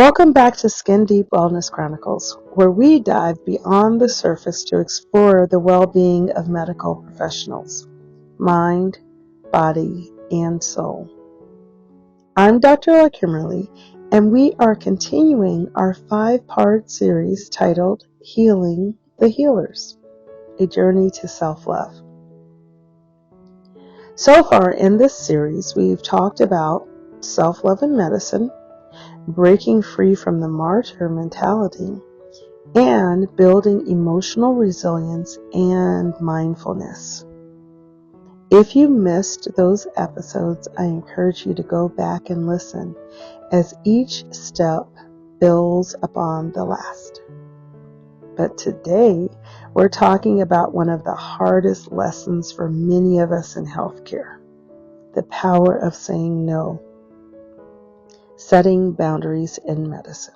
Welcome back to Skin Deep Wellness Chronicles, where we dive beyond the surface to explore the well-being of medical professionals, mind, body, and soul. I'm Dr. Lakimerly, and we are continuing our 5-part series titled Healing the Healers, a Journey to Self-Love. So far in this series, we've talked about self-love in medicine, breaking free from the martyr mentality, and building emotional resilience and mindfulness. If you missed those episodes, I encourage you to go back and listen, as each step builds upon the last. But today, we're talking about one of the hardest lessons for many of us in healthcare: the power of saying no. Setting boundaries in medicine.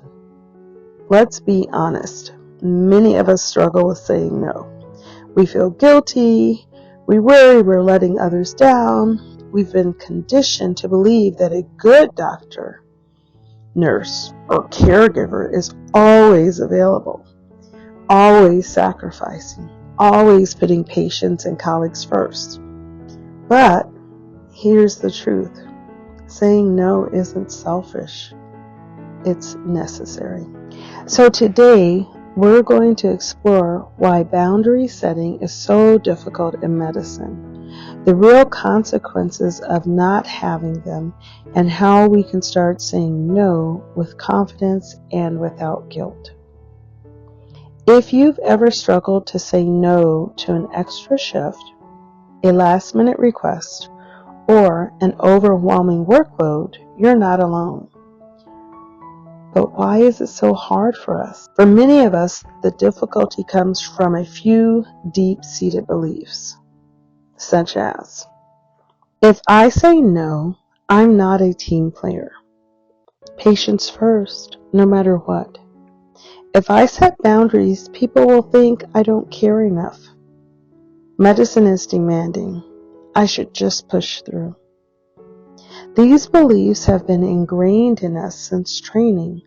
Let's be honest, many of us struggle with saying no. We feel guilty, we worry we're letting others down. We've been conditioned to believe that a good doctor, nurse, or caregiver is always available, always sacrificing, always putting patients and colleagues first. But here's the truth. Saying no isn't selfish. It's necessary. So today, we're going to explore why boundary setting is so difficult in medicine, the real consequences of not having them, and how we can start saying no with confidence and without guilt. If you've ever struggled to say no to an extra shift, a last-minute request, or an overwhelming workload, you're not alone. But why is it so hard for us? For many of us, the difficulty comes from a few deep-seated beliefs, such as, if I say no, I'm not a team player. Patients first, no matter what. If I set boundaries, people will think I don't care enough. Medicine is demanding. I should just push through. These beliefs have been ingrained in us since training,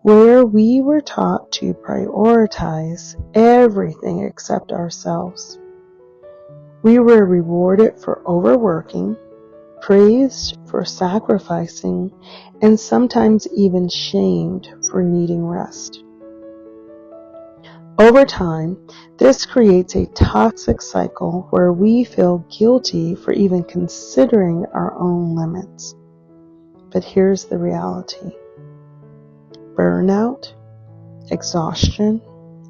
where we were taught to prioritize everything except ourselves. We were rewarded for overworking, praised for sacrificing, and sometimes even shamed for needing rest. Over time, this creates a toxic cycle where we feel guilty for even considering our own limits. But here's the reality. Burnout, exhaustion,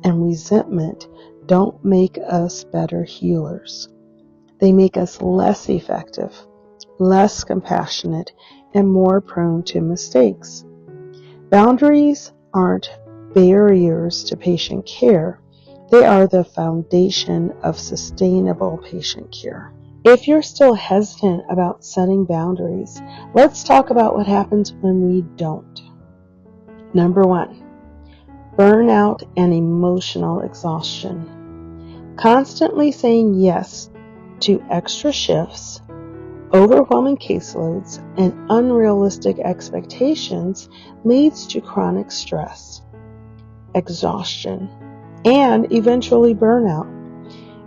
and resentment don't make us better healers. They make us less effective, less compassionate, and more prone to mistakes. Boundaries aren't barriers to patient care. They are the foundation of sustainable patient care. If you're still hesitant about setting boundaries, let's talk about what happens when we don't. Number 1, burnout and emotional exhaustion. Constantly saying yes to extra shifts, overwhelming caseloads, and unrealistic expectations leads to chronic stress, exhaustion, and eventually burnout.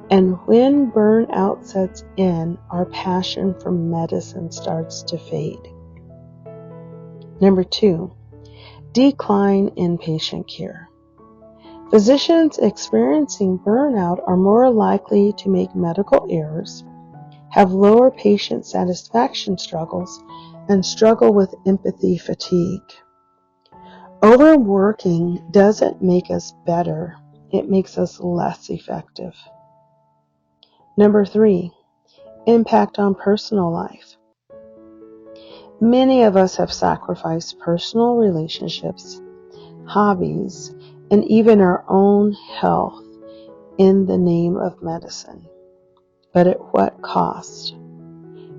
And when burnout sets in, our passion for medicine starts to fade. Number 2, decline in patient care. Physicians experiencing burnout are more likely to make medical errors, have lower patient satisfaction struggles, and struggle with empathy fatigue. Overworking doesn't make us better, it makes us less effective. Number 3, impact on personal life. Many of us have sacrificed personal relationships, hobbies, and even our own health in the name of medicine. But at what cost?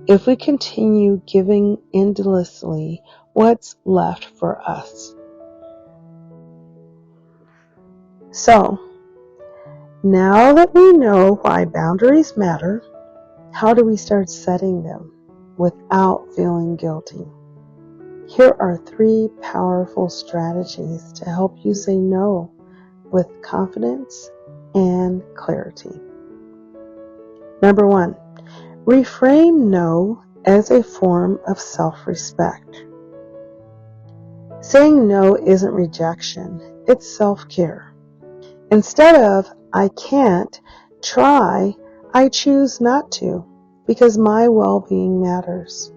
If we continue giving endlessly, what's left for us? So, now that we know why boundaries matter, how do we start setting them without feeling guilty? Here are 3 powerful strategies to help you say no with confidence and clarity. Number 1, reframe no as a form of self-respect. Saying no isn't rejection, it's self-care. Instead of, I can't, try, I choose not to, because my well-being matters.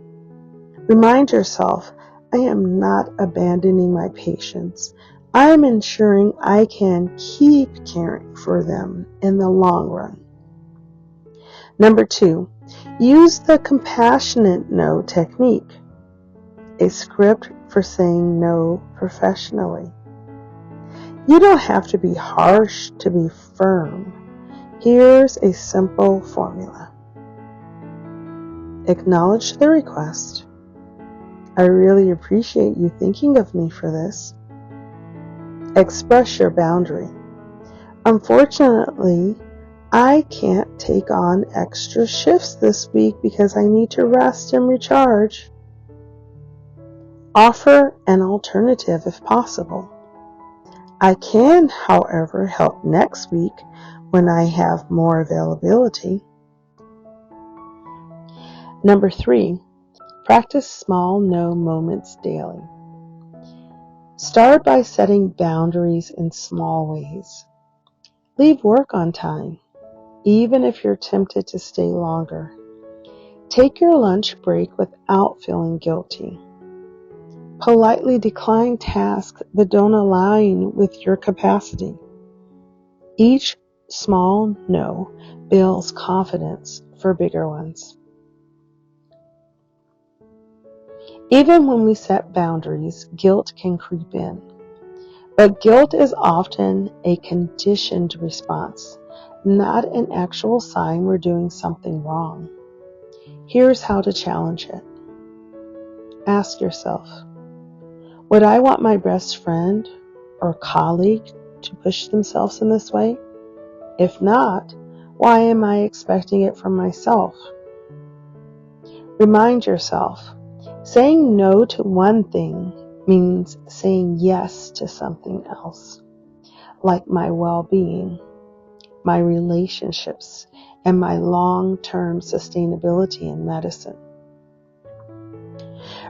Remind yourself, I am not abandoning my patients. I am ensuring I can keep caring for them in the long run. Number 2, use the compassionate no technique, a script for saying no professionally. You don't have to be harsh to be firm. Here's a simple formula. Acknowledge the request. I really appreciate you thinking of me for this. Express your boundary. Unfortunately, I can't take on extra shifts this week because I need to rest and recharge. Offer an alternative if possible. I can, however, help next week when I have more availability. Number 3, practice small no moments daily. Start by setting boundaries in small ways. Leave work on time, even if you're tempted to stay longer. Take your lunch break without feeling guilty. Politely decline tasks that don't align with your capacity. Each small no builds confidence for bigger ones. Even when we set boundaries, guilt can creep in. But guilt is often a conditioned response, not an actual sign we're doing something wrong. Here's how to challenge it. Ask yourself, would I want my best friend or colleague to push themselves in this way? If not, why am I expecting it from myself? Remind yourself, saying no to one thing means saying yes to something else, like my well-being, my relationships, and my long-term sustainability in medicine.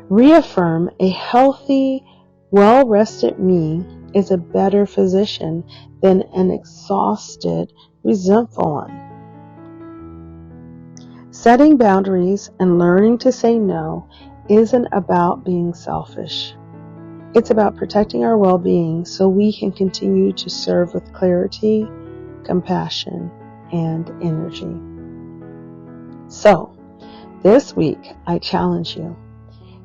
Reaffirm a healthy, well-rested me is a better physician than an exhausted, resentful one. Setting boundaries and learning to say no isn't about being selfish. It's about protecting our well-being so we can continue to serve with clarity, compassion, and energy. So, this week, I challenge you.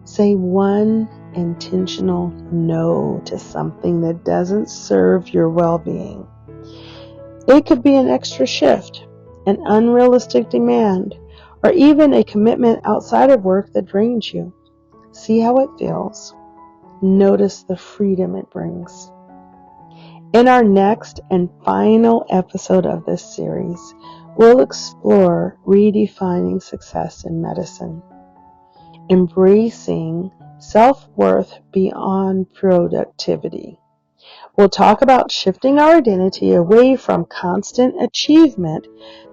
Say one intentional no to something that doesn't serve your well-being. It could be an extra shift, an unrealistic demand, or even a commitment outside of work that drains you. See how it feels. Notice the freedom it brings. In our next and final episode of this series, we'll explore redefining success in medicine, embracing self-worth beyond productivity. We'll talk about shifting our identity away from constant achievement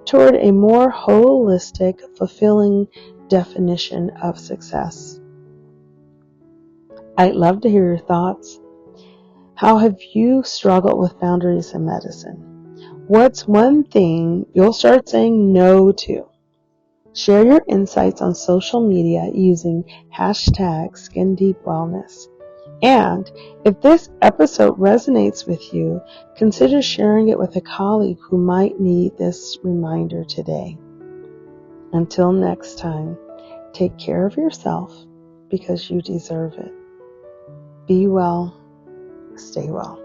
toward a more holistic, fulfilling definition of success. I'd love to hear your thoughts. How have you struggled with boundaries in medicine? What's one thing you'll start saying no to? Share your insights on social media using #SkinDeepWellness. And if this episode resonates with you, consider sharing it with a colleague who might need this reminder today. Until next time, take care of yourself because you deserve it. Be well, stay well.